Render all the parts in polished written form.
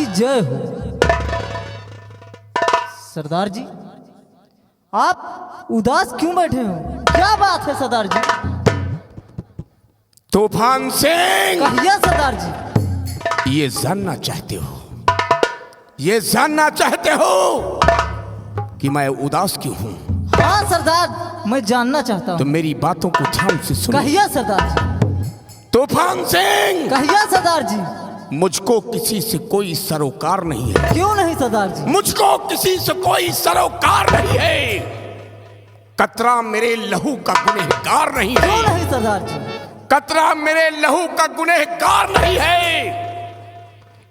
की जय हो। सरदार जी, आप उदास क्यों बैठे हो? क्या बात है सरदार जी? तूफान सिंह, कहिए सरदार जी। ये जानना चाहते हो, ये जानना चाहते हो कि मैं उदास क्यों हूं? हाँ सरदार, मैं जानना चाहता तो हूँ। मेरी बातों को ध्यान से सुनो। कहिए सरदार जी। तूफान सिंह, कहिए सरदार जी। मुझको किसी से कोई सरोकार नहीं है। क्यों नहीं सरदार जी? मुझको किसी से कोई सरोकार नहीं है। कतरा मेरे लहू का गुनहगार नहीं क्यों है। नहीं सरदार जी? कतरा मेरे लहू का गुनहगार नहीं है।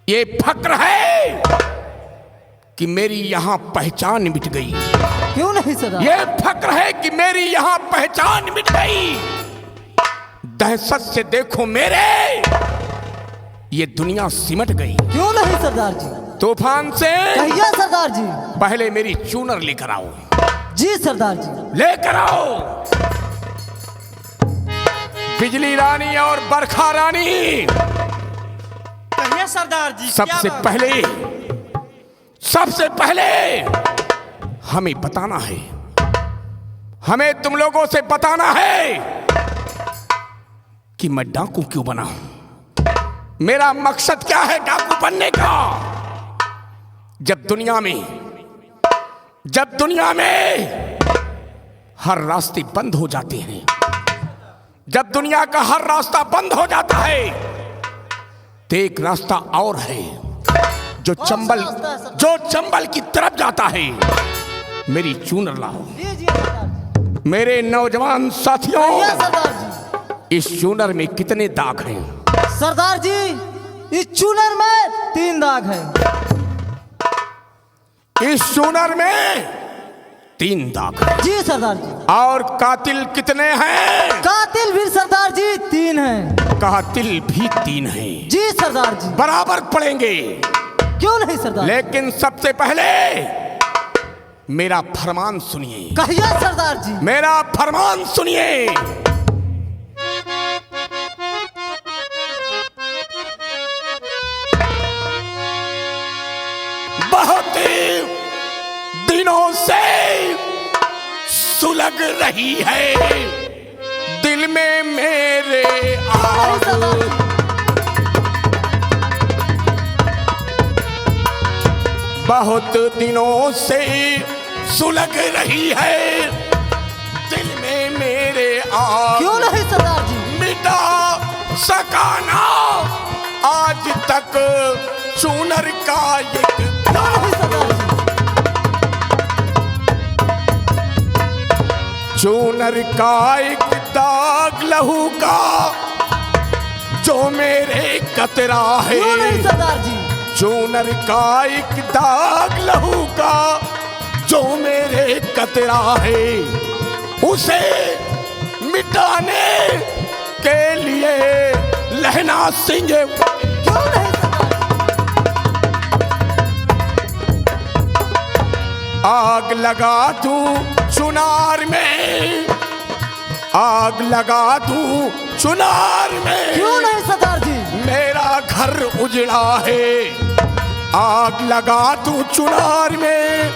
ये फक्र है कि मेरी यहां पहचान मिट गई। क्यों नहीं सरदार? ये फक्र है कि मेरी यहां पहचान मिट गई। दहशत से देखो मेरे, ये दुनिया सिमट गई। क्यों नहीं सरदार जी? तूफान से कहिए सरदार जी। पहले मेरी चूनर लेकर आओ। जी सरदार जी। लेकर आओ। बिजली रानी और बरखा रानी, कहिए सरदार जी। सबसे पहले हमें बताना है, हमें तुम लोगों से बताना है कि मैं डाकू क्यों बना हूं। मेरा मकसद क्या है डाकू बनने का? जब दुनिया में हर रास्ते बंद हो जाते हैं, जब दुनिया का हर रास्ता बंद हो जाता है, तो एक रास्ता और है जो चंबल की तरफ जाता है। मेरी चूनर लाओ। जी जी सरदार जी। मेरे नौजवान साथियों, कहिए सरदार जी। इस चूनर में कितने दाग हैं? सरदार जी, इस चूनर में 3 दाग हैं। इस चूनर में 3 दाग हैं। जी सरदार जी। और कातिल कितने हैं? कातिल भी सरदार जी 3 हैं। कातिल भी 3 हैं। जी सरदार जी। बराबर पड़ेंगे। क्यों नहीं सरदार? लेकिन सबसे पहले मेरा फरमान सुनिए। कहिए सरदार जी। मेरा फरमान सुनिए। बहुत दिनों से सुलग रही है दिल में मेरे आग। बहुत दिनों से सुलग रही है दिल में मेरे आग। क्यों नहीं सरदार जी? मिटा सकाना आज तक चूनर का एक क्यों नहीं सरदार जी? चूनर का एक दाग लहू का जो मेरे कतरा है। क्यों नहीं सरदार जी? चूनर का एक दाग लहू का जो मेरे कतरा है, उसे मिटाने के लिए लहना सिंह। क्यों नहीं सरदार? आग लगा दूं चुनार में, आग लगा दूं चुनार में। क्यों नहीं सरदार जी? मेरा घर उजड़ा है। आग लगा दूं चुनार में,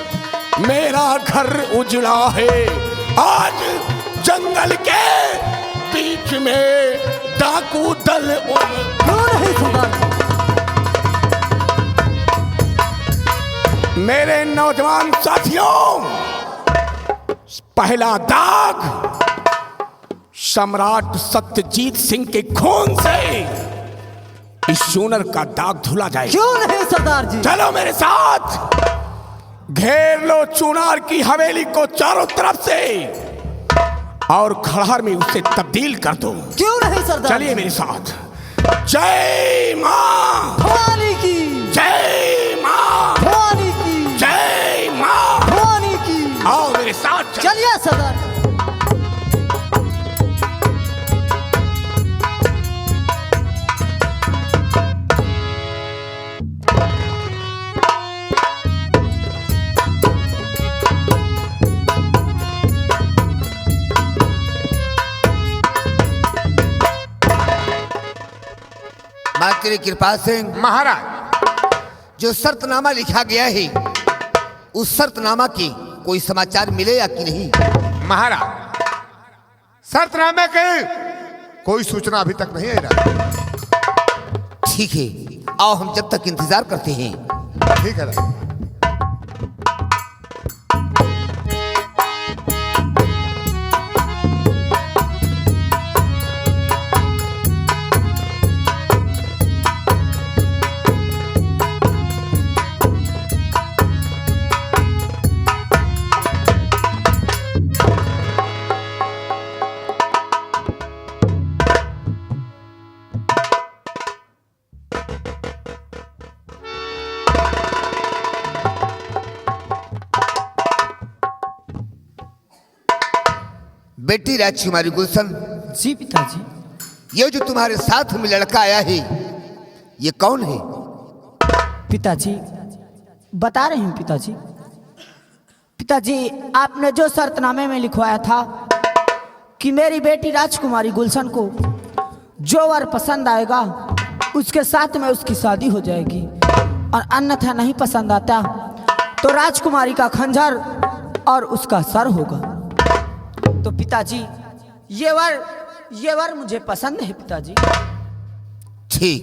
मेरा घर उजड़ा है। आज जंगल के बीच में डाकू दल। क्यों नहीं सरदार जी? मेरे नौजवान साथियों, पहला दाग सम्राट सत्यजीत सिंह के खून से इस चूनर का दाग धुला जाए। क्यों नहीं सरदार जी? चलो मेरे साथ, घेर लो चुनार की हवेली को चारों तरफ से और खड़हर में उसे तब्दील कर दो। क्यों नहीं सरदार? चलिए मेरे साथ। जय मां भवानी की। जय मां भवानी की। जय मां भवानी की। आओ मेरे साथ चलिए सरदार। माँ तेरी कृपा से महाराज, जो शर्तनामा लिखा गया है उस शर्तनामा के कोई समाचार मिले या कि नहीं? महाराज, शर्तनामे के कोई सूचना अभी तक नहीं आई रहा। ठीक है, आओ हम जब तक इंतजार करते हैं। ठीक है राजा। बेटी राजकुमारी गुलशन, जी पिताजी। ये जो तुम्हारे साथ में लड़का आया है ये कौन है? पिताजी बता रही हूँ पिताजी। पिताजी आपने जो शर्तनामे में लिखवाया था कि मेरी बेटी राजकुमारी गुलशन को जो वर पसंद आएगा उसके साथ में उसकी शादी हो जाएगी, और अन्यथा नहीं पसंद आता तो राजकुमारी का खंजर और उसका सर होगा। तो पिताजी ये वर मुझे पसंद है पिताजी। ठीक,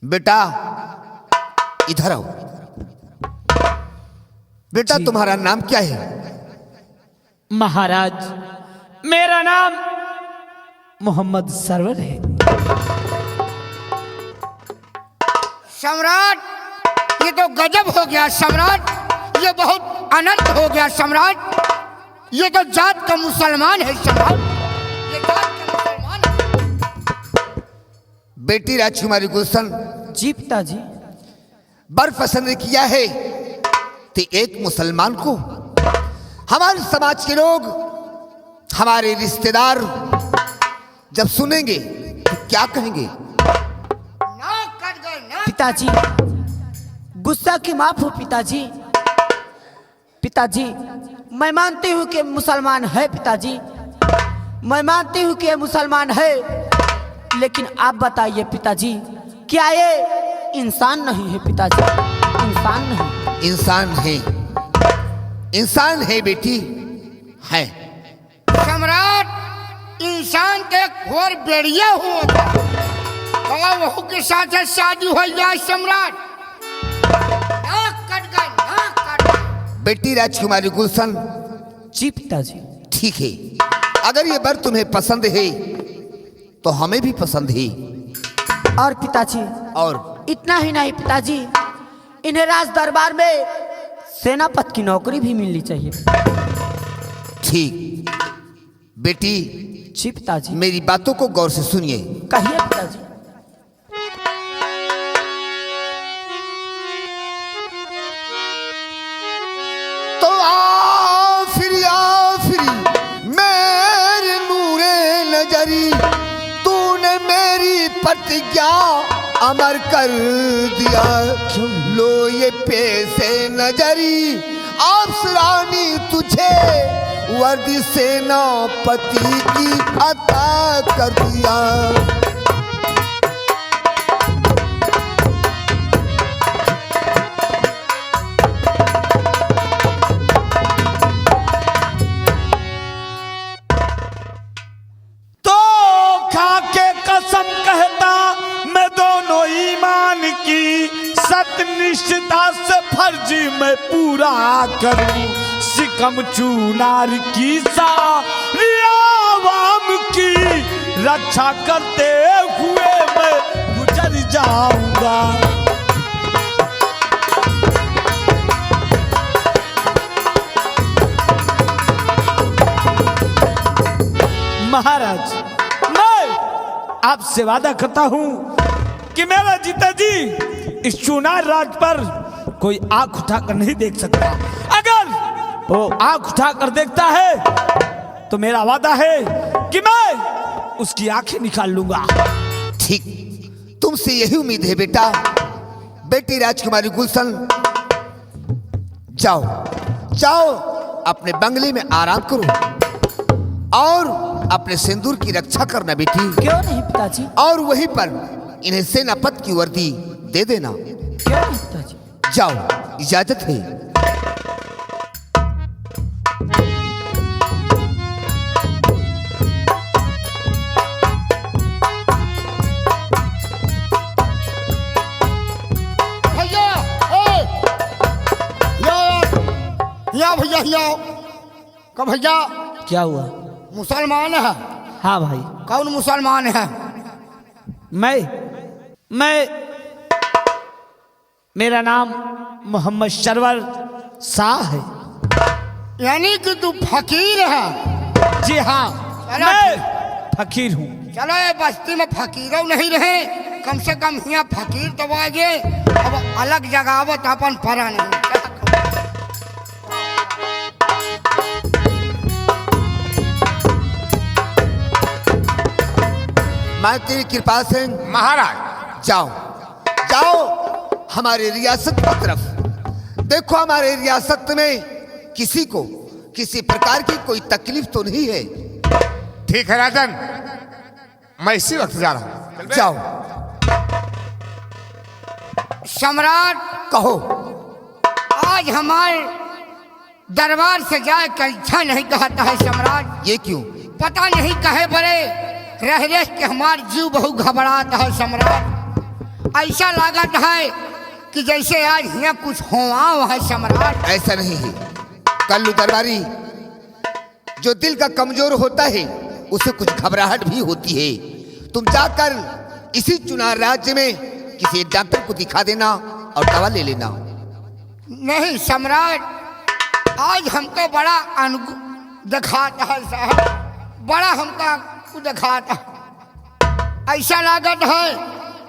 बेटा इधर आओ। बेटा तुम्हारा नाम क्या है? महाराज मेरा नाम मोहम्मद सरवर है। सम्राट, ये तो गजब हो गया सम्राट, ये बहुत अनर्थ हो गया सम्राट। ये तो जात का मुसलमान है सम्राट, ये जात का मुसलमान है। बेटी राजकुमारी गुलशन, जी पिताजी। बर पसंद किया है तो एक मुसलमान को। हमारे समाज के लोग, हमारे रिश्तेदार जब सुनेंगे तो क्या कहेंगे? ना कर गए ना। पिताजी गुस्सा की माफ हो पिताजी। पिताजी मैं मानती हूँ कि मुसलमान है पिताजी, मैं मानती हूँ कि ये मुसलमान है, लेकिन आप बताइए पिताजी क्या ये इंसान नहीं है पिताजी? इंसान नहीं। इंसान है, इंसान है बेटी, है। सम्राट, इंसान के घोर बेड़िया हुआ था, कला बहू के साथ शादी हो जाए सम्राट। ना कट गए, ना कट गए। बेटी राजकुमारी गुलशन, जी पिताजी। ठीक है, अगर ये बर तुम्हें पसंद है तो हमें भी पसंद है। और पिताजी और इतना ही नहीं पिताजी, इन्हें राज दरबार में सेनापति की नौकरी भी मिलनी चाहिए। ठीक, बेटी जी पिताजी। मेरी बातों को गौर से सुनिए। कहिए पिताजी। तो आफरी मेरे नूरे नजरी, तूने मेरी प्रतिज्ञा अमर कर दिया। लो ये पेशे नजरी, अफसरानी तुझे वर्दी सेनापति की अता कर दिया। तो खा के कसम कहता मैं दोनों ईमान की, सत्यनिष्ठता से फर्ज मैं पूरा करूं। सिकम चूनार की सारी आवाम की रक्षा करते हुए मैं गुजर जाऊंगा। महाराज मैं आपसे वादा करता हूं कि मेरा जीता जी इस चुनार राज पर कोई आंख उठाकर नहीं देख सकता। अगर वो आंख उठाकर देखता है तो मेरा वादा है कि मैं उसकी आंखें निकाल लूंगा। ठीक, तुमसे यही उम्मीद है बेटा। बेटी राजकुमारी गुलशन, जाओ जाओ अपने बंगले में आराम करो और अपने सिंदूर की रक्षा करना बेटी। क्यों नहीं पिताजी? और वहीं पर इन्हें सेनापति की वर्दी दे देना। क्यों पिताजी? जाओ, इजाजत है। भैया ए या भैया या का भैया क्या हुआ? मुसलमान है? हाँ भाई। कौन मुसलमान है? मैं मेरा नाम मोहम्मद सरवर शाह है। यानी कि तू फकीर है? जी हाँ, चलो मैं फकीर हूँ। चलो ये बस्ती में फकीरों नहीं रहे, कम से कम यहाँ फकीर तो आगे। अब अलग जगह अपन परा नहीं। मैं तेरी कृपा से महाराज जाओ, जाओ हमारे रियासत की तरफ। देखो हमारे रियासत में किसी को किसी प्रकार की कोई तकलीफ तो नहीं है। ठीक है राजन, मैं इसी वक्त जा रहा हूं। जाओ। सम्राट, कहो। आज हमारे दरबार से जाए का इच्छा नहीं कहता है सम्राट। ये क्यों? पता नहीं कहे बड़े रह रह के हमार जीव बहुत घबराता है सम्राट। ऐसा लागत है कि जैसे आज यहाँ कुछ हुआ है सम्राट। ऐसा नहीं है कल्लू दरबारी, जो दिल का कमजोर होता है उसे कुछ घबराहट भी होती है। तुम जाकर इसी चुनार राज्य में किसी डॉक्टर को दिखा देना और दवा ले लेना। नहीं सम्राट, आज हमको बड़ा दिखाता है साहब, बड़ा हमको दिखाता। ऐसा लागत है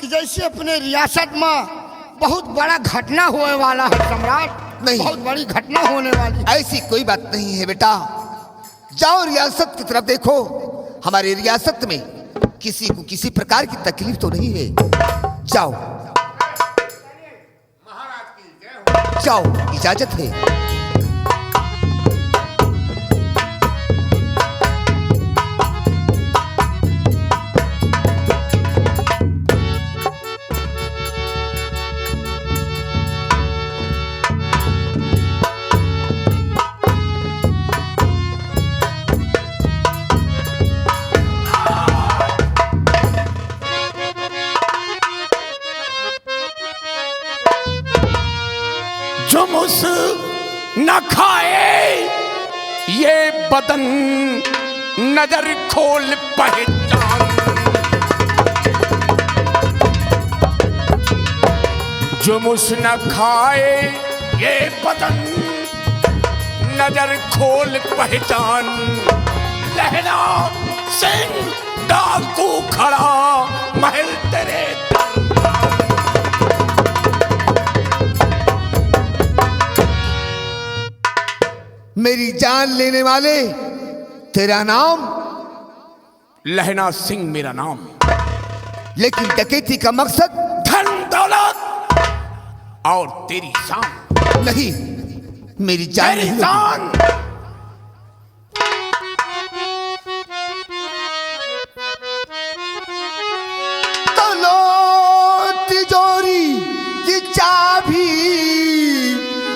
कि जैसे अपने रियासत में बहुत बड़ा घटना होने वाला है सम्राट। नहीं, बहुत बड़ी घटना होने वाली है। ऐसी कोई बात नहीं है बेटा। जाओ रियासत की तरफ देखो, हमारे रियासत में किसी को किसी प्रकार की तकलीफ तो नहीं है। जाओ जाओ, इजाजत है। जो मुझ न खाए ये बदन, नजर खोल पहचान। जो मुझ न खाए ये बदन, नजर खोल पहचान। लहरा सिंह डाकू खड़ा महल तेरे मेरी जान लेने वाले, तेरा नाम? लहना सिंह मेरा नाम। लेकिन डकैती का मकसद? धन दौलत और तेरी शान। नहीं, मेरी जान तेरी नहीं शान। तो लो तिजोरी की चाबी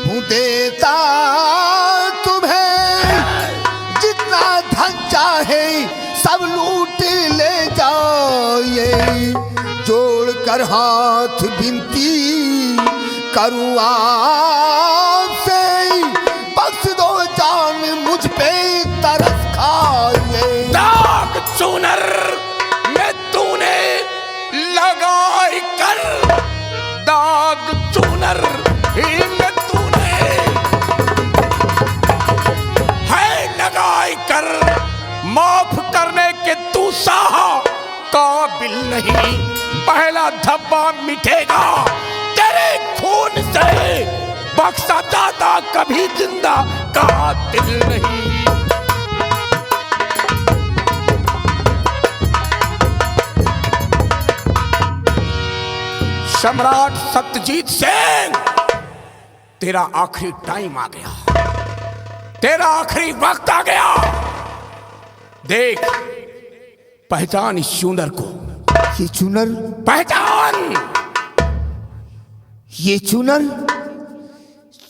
हूँ देता तुम्हें, जितना धन चाहे सब लूट ले जाओ। ये जोड़ कर हाथ विनती करूँ आपसे, बख्श दो जान मुझ पे तरस खाए। दाग चूनर में तूने लगाई कर, दाग चूनर में तूने है लगाई कर। माफ करने के तू साहा काबिल नहीं, पहला धब्बा मिटेगा तेरे खून से। बख्शा दाता कभी जिंदा कातिल नहीं। सम्राट सत्यजीत सिंह, तेरा आखिरी टाइम आ गया, तेरा आखिरी वक्त आ गया। देख, पहचान इस चूनर को। ये चूनर? पहचान। ये चूनर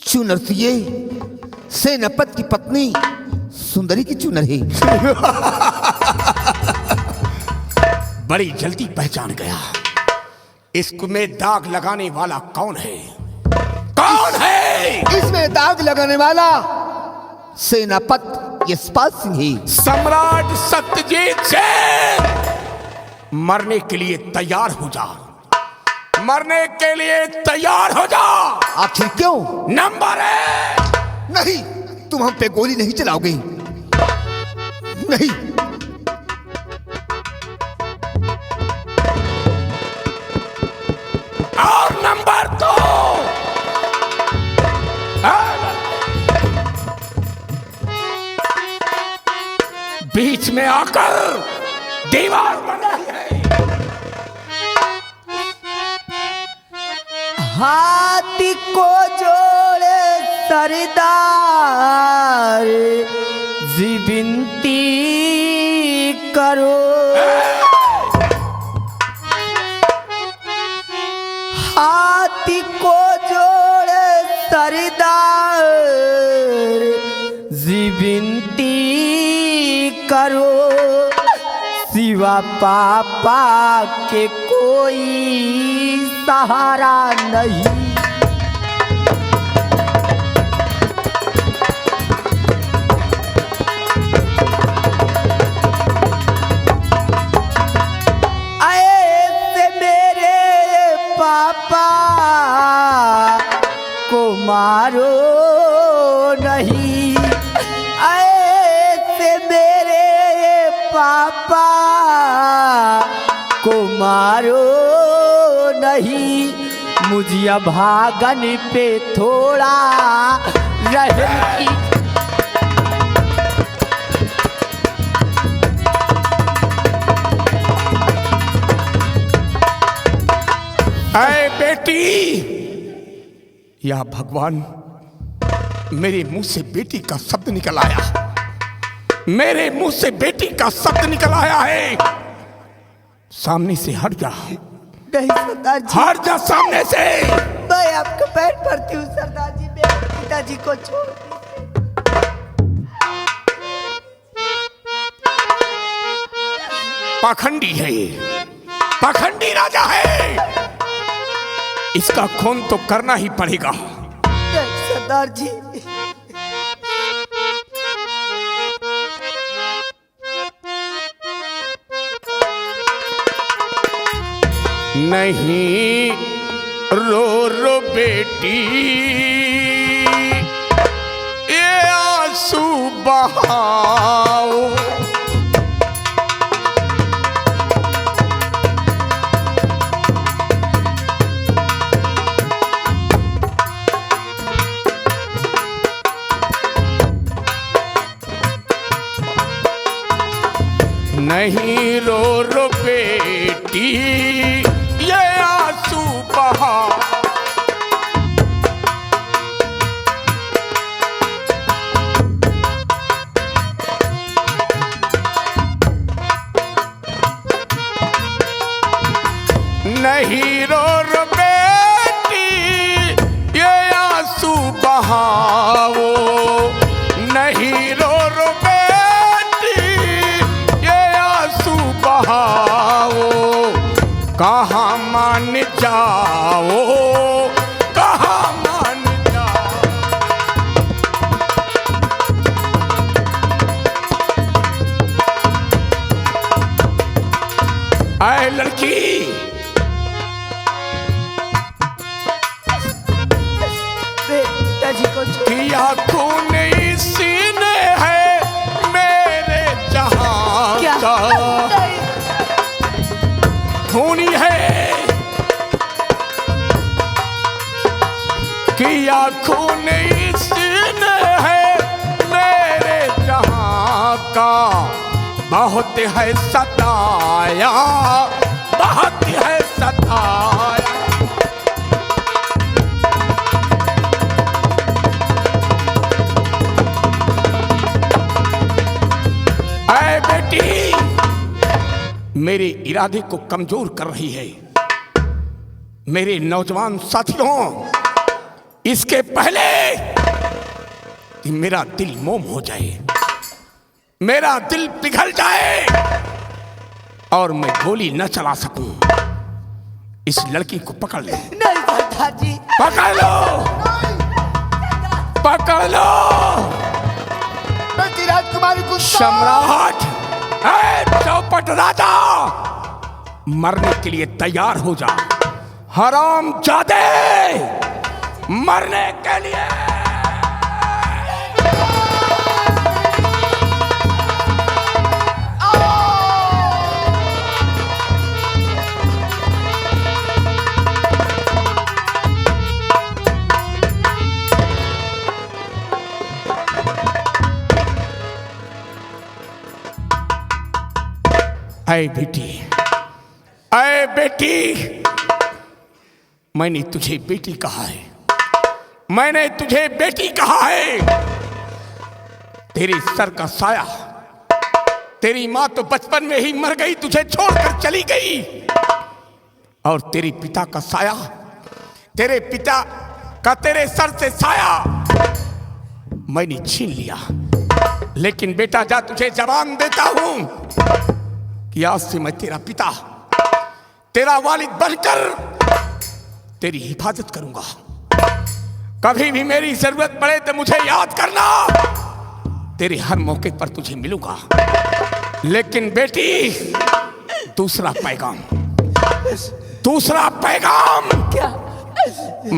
चूनर तो ये सेनापति की पत्नी सुंदरी की चूनर है। बड़ी जल्दी पहचान गया। इसमें दाग लगाने वाला कौन है? कौन है? इसमें दाग लगाने वाला सेनापति यशपाल सिंह है। सम्राट सत्यजीत सिंह, मरने के लिए तैयार हो जा, मरने के लिए तैयार हो जा। आखिर क्यों? नंबर है नहीं, तुम हम पे गोली नहीं चलाओगे। नहीं, और नंबर 2, बीच में आकर दीवार बनाई है। हाथी को जोड़े सरदार जी विनती करो। हाथी को जोड़े सरदार जी विनती करो। सिवा पापा के कोई सहारा नहीं। ऐसे मेरे पापा को मारो नहीं। ऐसे मेरे पापा को मारो नहीं। मुझे भागन पे थोड़ा रहम की। ऐ बेटी, या भगवान, मेरे मुंह से बेटी का शब्द निकल आया। मेरे मुंह से बेटी का शब्द निकल आया है। सामने से हट जा। नहीं सरदार जी, हट जा सामने से। मैं आपको पैर पड़ती हूँ सरदार जी, मेरे पिताजी को छोड़ दीजिए। पाखंडी है ये, पाखंडी राजा है। इसका खून तो करना ही पड़ेगा। नहीं सरदार जी, नहीं रो रो बेटी, ये आंसू बहाओ। नहीं रो रो बेटी, ये आंसू बहा। नहीं रो रो बेटी, ये आंसू बहाओ। नहीं रो रो बेटी, ये आंसू बहाओ। कहाँ मान जाओ, कहाँ मान जाओ। ऐ लड़की, पिताजी को छोड़। किया खून इसी ने है मेरे जहां क्या? का। नहीं। खूनी है, किया खून इसने है मेरे जहां का। बहुत है सताया, बहुत है सताया। ऐ बेटी, मेरे इरादे को कमजोर कर रही है। मेरे नौजवान साथियों, इसके पहले कि मेरा दिल मोम हो जाए, मेरा दिल पिघल जाए और मैं गोली न चला सकूं, इस लड़की को पकड़ लो। नहीं सरदार जी। पकड़ लो, पकड़ लो। बेटी राजकुमारी को सम्राट, चौपट राजा, मरने के लिए तैयार हो जा। हराम जादे, मरने के लिए। ऐ बेटी, ऐ बेटी, मैंने तुझे बेटी कहा है, मैंने तुझे बेटी कहा है। तेरे सर का साया, तेरी मां तो बचपन में ही मर गई, तुझे छोड़कर चली गई। और तेरे पिता का साया, तेरे पिता का तेरे सर से साया मैंने छीन लिया। लेकिन बेटा जा, तुझे जवान देता हूं कि आज से मैं तेरा पिता, तेरा वालिद बनकर तेरी हिफाजत करूंगा। कभी भी मेरी जरूरत पड़े तो मुझे याद करना, तेरे हर मौके पर तुझे मिलूंगा। लेकिन बेटी, दूसरा पैगाम, दूसरा पैगाम। क्या?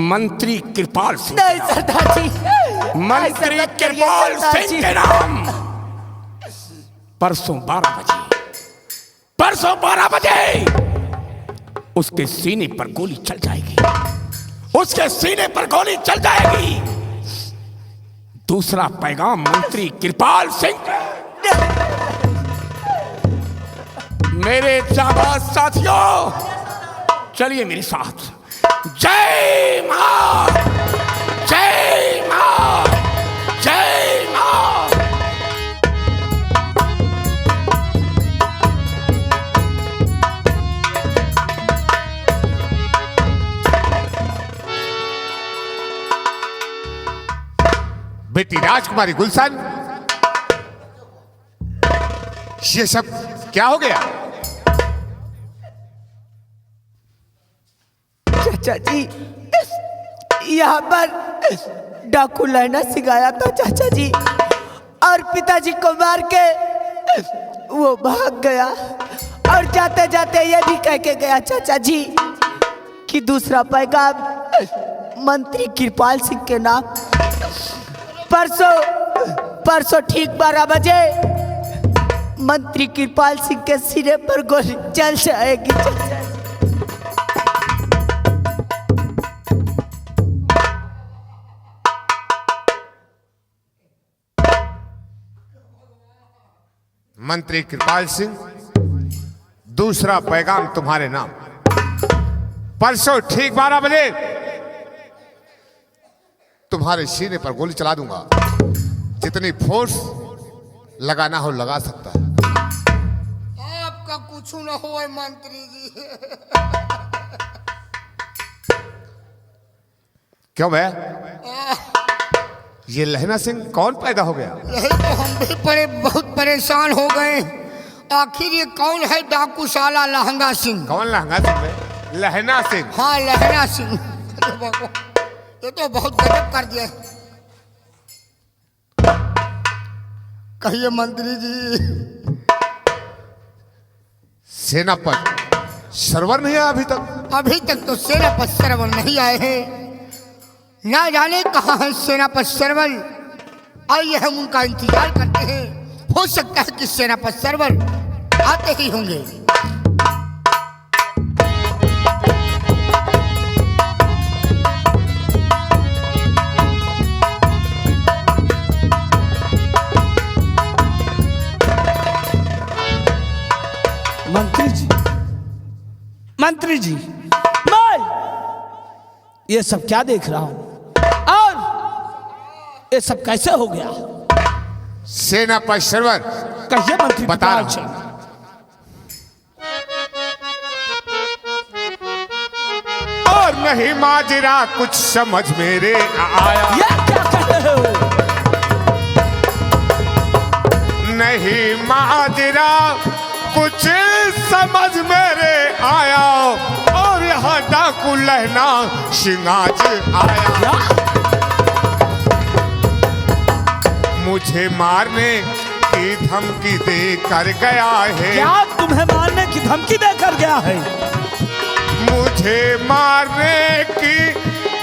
मंत्री कृपाल सिंह, नहीं सरदार जी। मंत्री कृपाल सिंह के नाम परसों 12 बजे, परसों 12 बजे उसके सीने पर गोली चल जाएगी, उसके सीने पर गोली चल जाएगी। दूसरा पैगाम मंत्री कृपाल सिंह। मेरे जाबाज साथियों, चलिए मेरे साथ। जय मां, जय मां, जय मां। बेटी राजकुमारी गुलशन, ये सब क्या हो गया? चाचा जी, यहाँ पर डाकू लहना सिखाया था चाचा जी, और पिताजी को मार के वो भाग गया। और जाते जाते ये भी कह के गया चाचा जी कि दूसरा पैगाम मंत्री कृपाल सिंह के नाम। परसों ठीक 12 बजे मंत्री कृपाल सिंह के सिरे पर गोली चल जाएगी चाचा। मंत्री कृपाल सिंह, दूसरा पैगाम तुम्हारे नाम। परसों ठीक 12 बजे तुम्हारे सीने पर गोली चला दूंगा। जितनी फोर्स लगाना हो लगा सकता है। आपका कुछ न हो मंत्री जी। क्यों भैया? ये लहना सिंह कौन पैदा हो गया? यही तो हम भी बहुत परेशान हो गए। आखिर ये कौन है डाकू साला लहंगा सिंह? कौन लहंगा सिंह है? लहना सिंह। हाँ लहना सिंह। ये तो बहुत गजब कर दिया। कहिए मंत्री जी। सेनापति सरवर नहीं आया अभी तक? अभी तक तो सेनापति सरवर नहीं आए हैं। ना जाने कहाँ है सेनापति सरवर। आइए हम उनका इंतजार करते हैं। हो सकता है कि सेनापति सरवर आते ही होंगे। मंत्री जी, मैं ये सब क्या देख रहा हूं और ये सब कैसे हो गया? सेनापति सरवर कहिए मंत्री। बता रहा हूं। नहीं माजरा कुछ समझ मेरे आया, ये क्या कह रहे हो? नहीं माजरा कुछ समझ मेरे आया, और यहाँ डाकू लहना सिंगाज आया। क्या? मुझे मारने की धमकी दे कर गया है, क्या तुम्हें मारने की धमकी देकर गया है? मुझे मारने की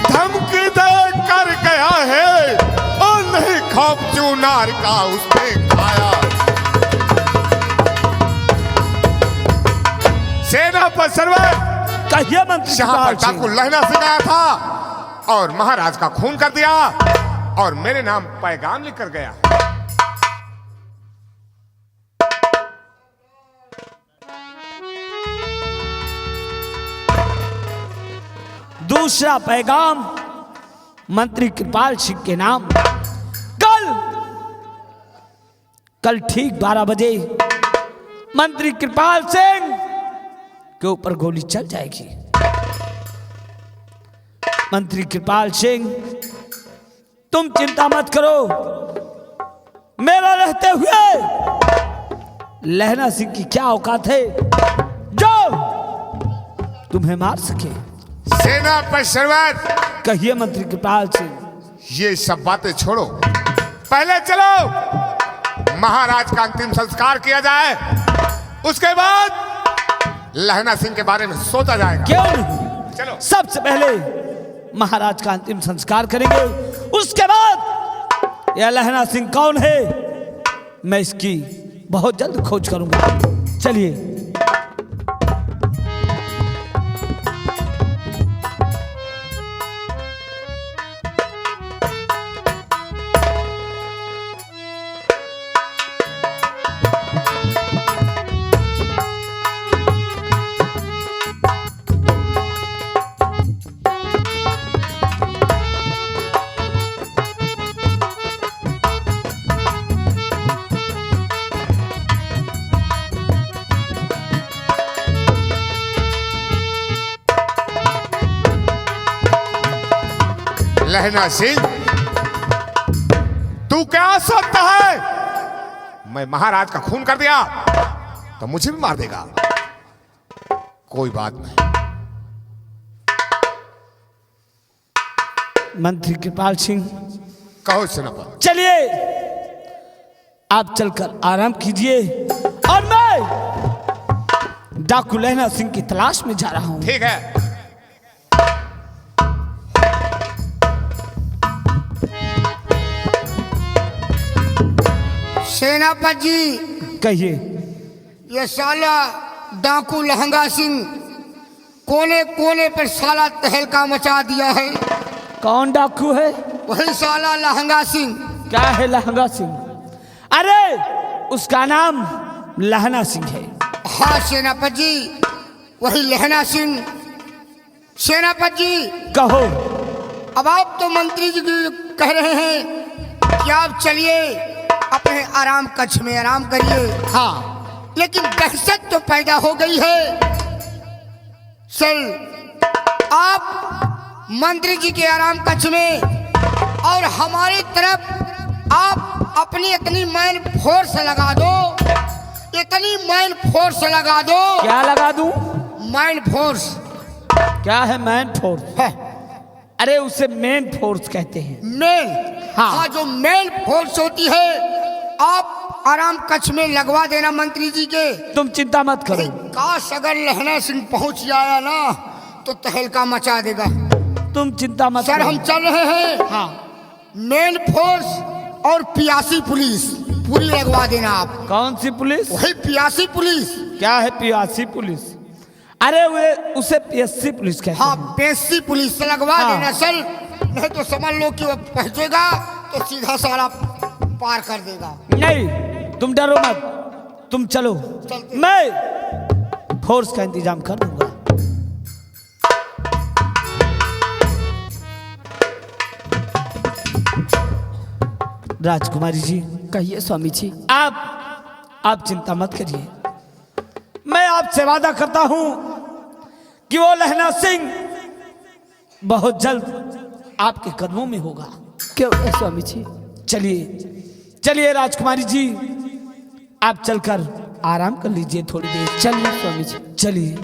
धमकी दे कर गया है, और नहीं खौफ चुनार का उसने खाया। सेना पर सरवर कहिए मंत्री जहां पर कृपाल डाकू सिंह। लहना सिंह आया था और महाराज का खून कर दिया और मेरे नाम पैगाम लिख कर गया। दूसरा पैगाम मंत्री कृपाल सिंह के नाम। कल ठीक 12 बजे मंत्री कृपाल सिंह के ऊपर गोली चल जाएगी। मंत्री कृपाल सिंह, तुम चिंता मत करो, मेरा रहते हुए लहना सिंह की क्या औकात है जो तुम्हें मार सके। सेना पर सरवर कहिए मंत्री कृपाल सिंह। ये सब बातें छोड़ो, पहले चलो महाराज का अंतिम संस्कार किया जाए, उसके बाद लहना सिंह के बारे में सोचा जाएगा। क्यों नहीं? चलो। सबसे पहले महाराज का अंतिम संस्कार करेंगे, उसके बाद यह लहना सिंह कौन है मैं इसकी बहुत जल्द खोज करूंगा। चलिए। लहना सिंह, तू क्या सोचता है मैं महाराज का खून कर दिया तो मुझे भी मार देगा? कोई बात नहीं। मंत्री कृपाल सिंह, कहो सेनापति। चलिए आप चलकर आराम कीजिए और मैं डाकू लहना सिंह की तलाश में जा रहा हूं। ठीक है। सेनापति जी, कहिए। ये साला डाकू लहंगा सिंह कोने कोने पर साला तहलका मचा दिया है। कौन डाकू है? वही साला लहंगा सिंह। क्या है लहंगा सिंह? अरे उसका नाम लहना सिंह है। हाँ सेनापति जी, वही लहना सिंह। सेनापति जी, कहो। अब आप तो मंत्री जी कह रहे हैं कि आप चलिए अपने आराम कक्ष में आराम करिए। हाँ, लेकिन दहशत तो पैदा हो गई है। सर, आप मंत्री जी के आराम कक्ष में और हमारी तरफ आप अपनी इतनी मैन फोर्स लगा दो, इतनी मैन फोर्स लगा दो। क्या लगा दूं? Man force. क्या है मैन फोर्स? है अरे उसे मेन फोर्स कहते हैं। मेन। हाँ। हाँ, जो मेन फोर्स होती है आप आराम कक्ष में लगवा देना मंत्री जी के। तुम चिंता मत करो। काश अगर लहना सिंह पहुंच जाया ना तो तहलका मचा देगा। तुम चिंता मत सर, करो। हम चल रहे हैं। हाँ। मेन फोर्स और पियासी पुलिस पूरी लगवा देना आप। कौन सी पुलिस? वही पियासी पुलिस। क्या है पियासी पुलिस? अरे वे उसे पीएससी पुलिस कहते हाँ, हैं। पियासी पुलिस से लगवा हाँ। देना सर, नहीं तो समझ लो कि वो पहुंचेगा तो सीधा साला पार कर देगा। नहीं, तुम डरो मत, तुम चलो, चलते। मैं फोर्स का इंतजाम कर दूंगा। राजकुमारी जी। कहिए स्वामी जी। आप चिंता मत करिए, मैं आपसे वादा करता हूं कि वो लहना सिंह बहुत जल्द आपके कदमों में होगा। क्यों है स्वामी जी? चलिए चलिए राजकुमारी जी, आप चलकर आराम कर लीजिए थोड़ी देर। चलिए स्वामी जी। चलिए।